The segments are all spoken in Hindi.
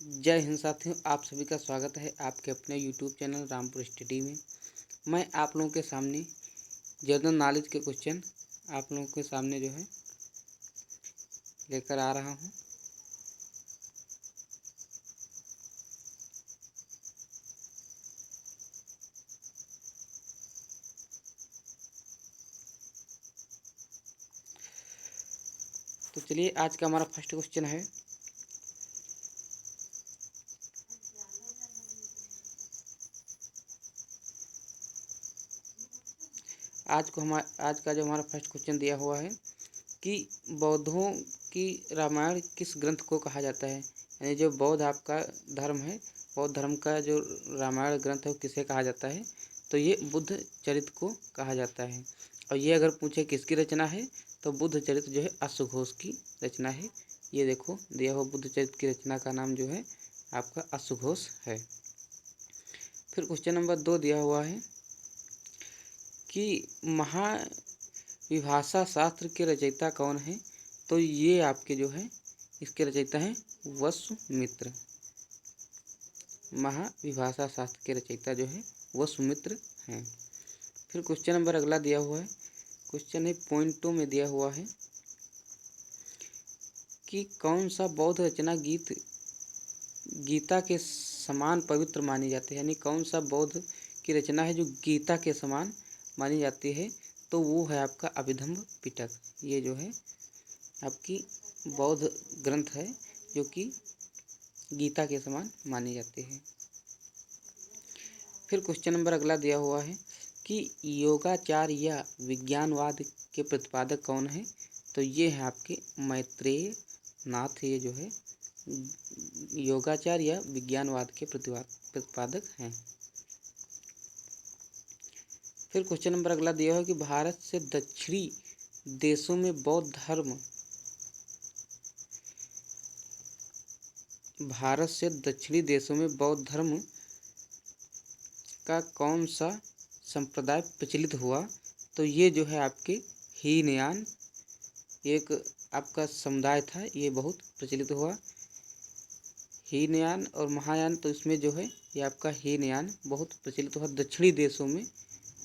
जय हिंद साथियों, आप सभी का स्वागत है आपके अपने यूट्यूब चैनल रामपुर स्टडी में। मैं आप लोगों के सामने जनरल नॉलेज के क्वेश्चन आप लोगों के सामने जो है लेकर आ रहा हूं। तो चलिए, आज का हमारा फर्स्ट क्वेश्चन है। आज का जो हमारा फर्स्ट क्वेश्चन दिया हुआ है कि बौद्धों की रामायण किस ग्रंथ को कहा जाता है। यानी जो बौद्ध आपका धर्म है, बौद्ध धर्म का जो रामायण ग्रंथ है वो किसे कहा जाता है। तो ये बुद्ध चरित्र को कहा जाता है। और ये अगर पूछे किसकी रचना है तो बुद्ध चरित्र जो है अश्वघोष की रचना है। ये देखो दिया हुआ बुद्ध चरित्र की रचना का नाम जो है आपका अश्वघोष है। फिर क्वेश्चन नंबर 2 दिया हुआ है कि महाविभाषा शास्त्र के रचयिता कौन है। तो ये आपके जो है इसके रचयिता हैं वसुमित्र। महाविभाषा शास्त्र के रचयिता जो है वसुमित्र हैं। फिर क्वेश्चन नंबर अगला दिया हुआ है, क्वेश्चन है पॉइंटों में दिया हुआ है कि कौन सा बौद्ध रचना गीता के समान पवित्र मानी जाती है। यानी कौन सा बौद्ध की रचना है जो गीता के समान मानी जाती है। तो वो है आपका अभिधम्म पिटक। ये जो है आपकी बौद्ध ग्रंथ है जो कि गीता के समान मानी जाती है। फिर क्वेश्चन नंबर अगला दिया हुआ है कि योगाचार या विज्ञानवाद के प्रतिपादक कौन है। तो ये है आपके मैत्रेय नाथ। ये जो है योगाचार या विज्ञानवाद के प्रतिपादक हैं। फिर क्वेश्चन नंबर अगला दिया है कि भारत से दक्षिणी देशों में बौद्ध धर्म का कौन सा संप्रदाय प्रचलित हुआ। तो ये जो है आपके हीनयान एक आपका समुदाय था, ये बहुत प्रचलित हुआ। हीनयान और महायान, तो इसमें जो है ये आपका हीनयान बहुत प्रचलित हुआ।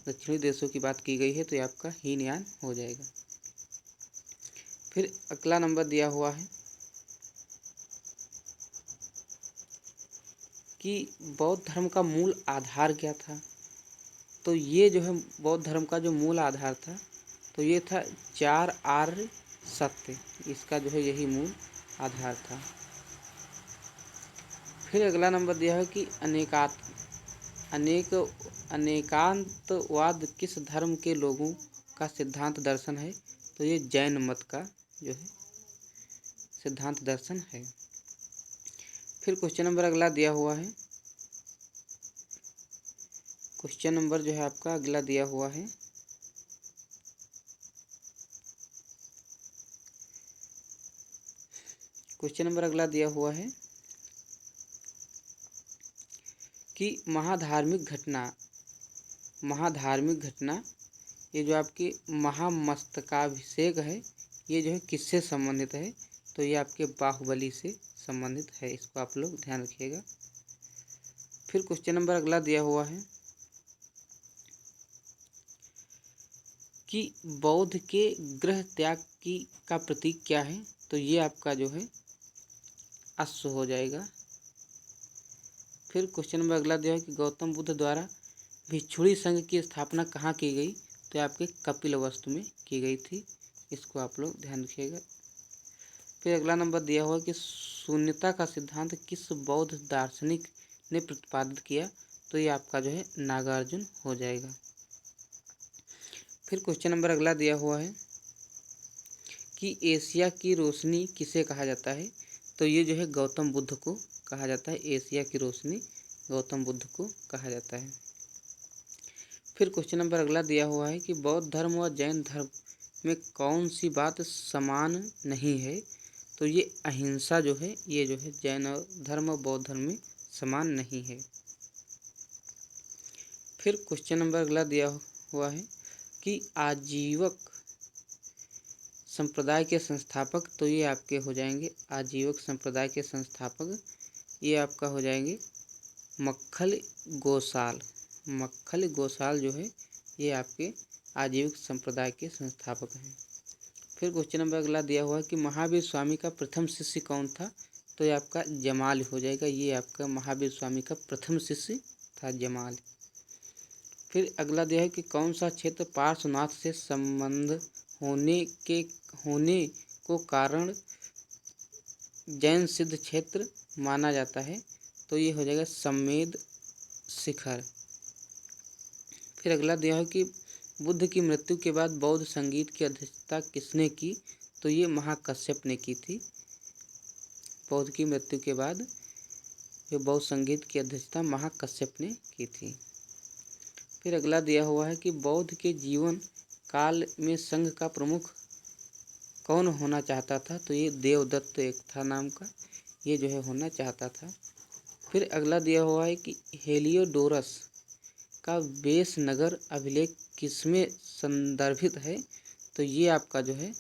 दक्षिणी देशों की बात की गई है तो ये आपका हीनयान हो जाएगा। फिर अगला नंबर दिया हुआ है कि बौद्ध धर्म का मूल आधार क्या था। तो ये जो है बौद्ध धर्म का जो मूल आधार था तो ये था 4 आर्य सत्य। इसका जो है यही मूल आधार था। फिर अगला नंबर दिया है कि अनेकांतवाद किस धर्म के लोगों का सिद्धांत दर्शन है। तो ये जैन मत का जो है सिद्धांत दर्शन है। फिर क्वेश्चन नंबर अगला दिया हुआ है, क्वेश्चन नंबर जो है आपका अगला दिया हुआ है क्वेश्चन नंबर अगला दिया हुआ है कि महाधार्मिक घटना ये जो आपकी महामस्तकाभिषेक है ये जो है किससे संबंधित है। तो ये आपके बाहुबली से संबंधित है। इसको आप लोग ध्यान रखिएगा। फिर क्वेश्चन नंबर अगला दिया हुआ है कि बौद्ध के गृह त्याग का प्रतीक क्या है। तो ये आपका जो है अश्व हो जाएगा। फिर क्वेश्चन नंबर अगला दिया है कि गौतम बुद्ध द्वारा भिक्षुणी संघ की स्थापना कहाँ की गई। तो आपके कपिलवस्तु में की गई थी। इसको आप लोग ध्यान रखिएगा। फिर अगला नंबर दिया हुआ कि शून्यता का सिद्धांत किस बौद्ध दार्शनिक ने प्रतिपादित किया। तो ये आपका जो है नागार्जुन हो जाएगा। फिर क्वेश्चन नंबर अगला दिया हुआ है कि एशिया की रोशनी किसे कहा जाता है। तो ये जो है गौतम बुद्ध को कहा जाता है। एशिया की रोशनी गौतम बुद्ध को कहा जाता है। फिर क्वेश्चन नंबर अगला दिया हुआ है कि बौद्ध धर्म व जैन धर्म में कौन सी बात समान नहीं है। तो ये अहिंसा जो है ये जो है जैन धर्म और बौद्ध धर्म में समान नहीं है। फिर क्वेश्चन नंबर अगला दिया हुआ है कि आजीवक संप्रदाय के संस्थापक। तो ये आपके हो जाएंगे आजीवक संप्रदाय के संस्थापक ये आपका हो जाएंगे मक्खल गोसाल। मक्खल गोसाल जो है ये आपके आजीविक संप्रदाय के संस्थापक हैं। फिर क्वेश्चन नंबर अगला दिया हुआ है कि महावीर स्वामी का प्रथम शिष्य कौन था? तो ये आपका जमाल हो जाएगा। ये आपका महावीर स्वामी का प्रथम शिष्य था जमाल। फिर अगला दिया है कि कौन सा क्षेत्र पार्श्वनाथ से संबंध होने को कारण जैन सिद्ध क्षेत्र माना जाता है? तो ये हो जाएगा सम्मेद शिखर। फिर अगला दिया है कि बुद्ध की मृत्यु के बाद बौद्ध संगीत की अध्यक्षता किसने की? तो ये महाकश्यप ने की थी। बौद्ध की मृत्यु के बाद जो बौद्ध संगीत की अध्यक्षता महाकश्यप ने की थी। फिर अगला दिया हुआ है कि बौद्ध के जीवन काल में संघ का प्रमुख कौन होना चाहता था? तो ये देवदत्त एक था नाम का, ये जो है होना चाहता था। फिर अगला दिया हुआ है कि हेलियोडोरस का वेश नगर अभिलेख किसमें संदर्भित है? तो ये आपका जो है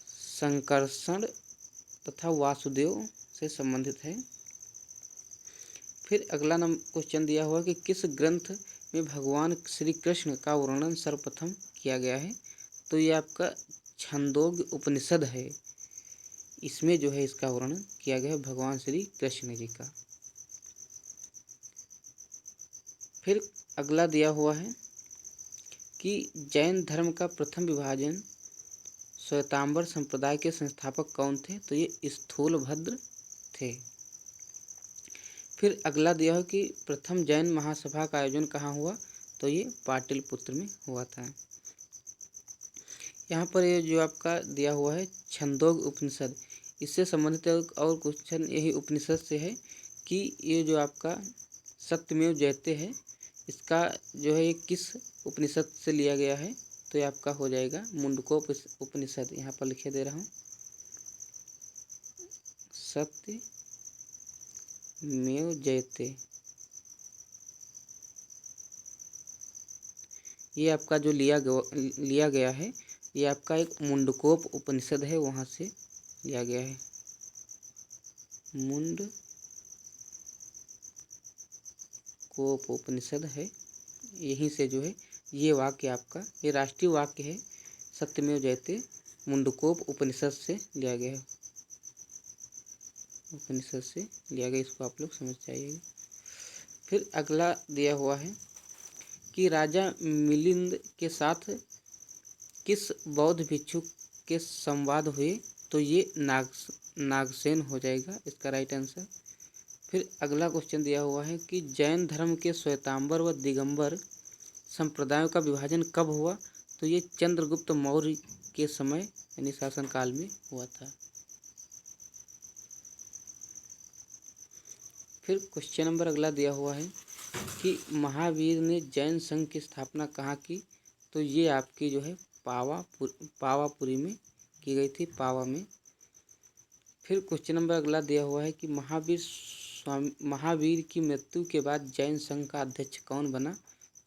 संकर्षण तथा वासुदेव से संबंधित है। फिर अगला क्वेश्चन दिया हुआ कि किस ग्रंथ में भगवान श्री कृष्ण का वर्णन सर्वप्रथम किया गया है? तो ये आपका छंदोग्य उपनिषद है। इसमें जो है इसका वर्णन किया गया है भगवान श्री कृष्ण जी का। फिर अगला दिया हुआ है कि जैन धर्म का प्रथम विभाजन श्वेतांबर संप्रदाय के संस्थापक कौन थे? तो ये स्थूलभद्र थे। फिर अगला दिया है कि प्रथम जैन महासभा का आयोजन कहाँ हुआ? तो ये पाटलिपुत्र में हुआ था। यहाँ पर ये जो आपका दिया हुआ है छंदोग्य उपनिषद, इससे संबंधित और क्वेश्चन यही उपनिषद से है कि ये जो आपका सत्यमेव जयते है, इसका जो है ये किस उपनिषद से लिया गया है? तो ये आपका हो जाएगा मुंडकोप उपनिषद। यहाँ पर लिखे दे रहा हूँ, सत्यमेव जयते। ये आपका जो लिया गया है ये आपका एक मुंडकोप उपनिषद है, वहाँ से लिया गया है। मुंडकोप उपनिषद है, यहीं से जो है ये वाक्य आपका ये राष्ट्रीय वाक्य है, सत्यमेव जयते मुंडकोप उपनिषद से लिया गया है। उपनिषद से लिया गया, इसको आप लोग समझ जाइएगा। फिर अगला दिया हुआ है कि राजा मिलिंद के साथ किस बौद्ध भिक्षु के संवाद हुए? तो ये नागसेन हो जाएगा इसका राइट आंसर। फिर अगला क्वेश्चन दिया हुआ है कि जैन धर्म के श्वेतांबर व दिगंबर संप्रदायों का विभाजन कब हुआ? तो ये चंद्रगुप्त मौर्य के समय यानी शासनकाल में हुआ था। फिर क्वेश्चन नंबर अगला दिया हुआ है कि महावीर ने जैन संघ की स्थापना कहाँ की? तो ये आपकी जो है पावापुरी में की गई थी, पावा में। फिर क्वेश्चन नंबर अगला दिया हुआ है कि महावीर की मृत्यु के बाद जैन संघ का अध्यक्ष कौन बना?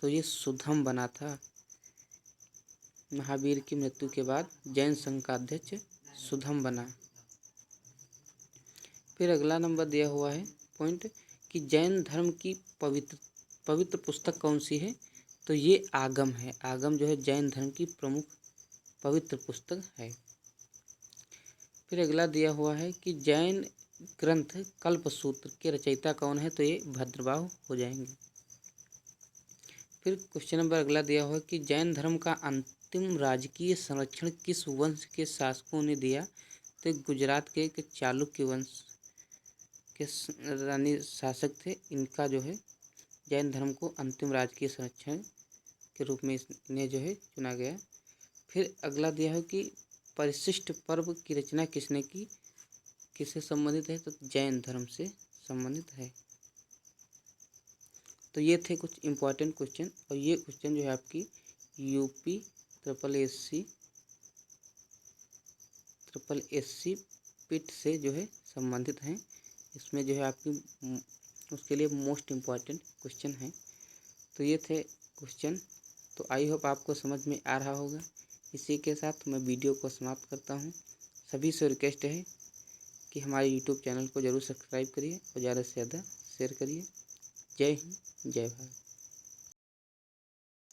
तो ये सुधम बना था। महावीर की मृत्यु के बाद जैन संघ का अध्यक्ष सुधम बना। फिर अगला नंबर दिया हुआ है पॉइंट कि जैन धर्म की पवित्र पुस्तक कौन सी है? तो ये आगम है। आगम जो है जैन धर्म की प्रमुख पवित्र पुस्तक है। फिर अगला दिया हुआ है कि जैन ग्रंथ कल्पसूत्र के रचयिता कौन है? तो ये भद्रबाहु हो जाएंगे। फिर क्वेश्चन नंबर अगला दिया हुआ है कि जैन धर्म का अंतिम राजकीय संरक्षण किस वंश के शासकों ने दिया? तो गुजरात के एक चालुक्य वंश के रानी शासक थे, इनका जो है जैन धर्म को अंतिम राजकीय संरक्षण के रूप में इन्हें जो है चुना गया। फिर अगला दिया है कि परिशिष्ट पर्व की रचना किसने की? किससे संबंधित है? तो जैन धर्म से संबंधित है। तो ये थे कुछ इम्पोर्टेंट क्वेश्चन, और ये क्वेश्चन जो है आपकी यूपी ट्रिपल एससी पिट से जो है संबंधित हैं। इसमें जो है आपकी उसके लिए मोस्ट इम्पॉर्टेंट क्वेश्चन हैं। तो ये थे क्वेश्चन। तो आई होप आपको समझ में आ रहा होगा। इसी के साथ मैं वीडियो को समाप्त करता हूँ। सभी से रिक्वेस्ट है कि हमारे यूट्यूब चैनल को ज़रूर सब्सक्राइब करिए और ज़्यादा से ज़्यादा शेयर करिए। जय हिंद, जय भारत।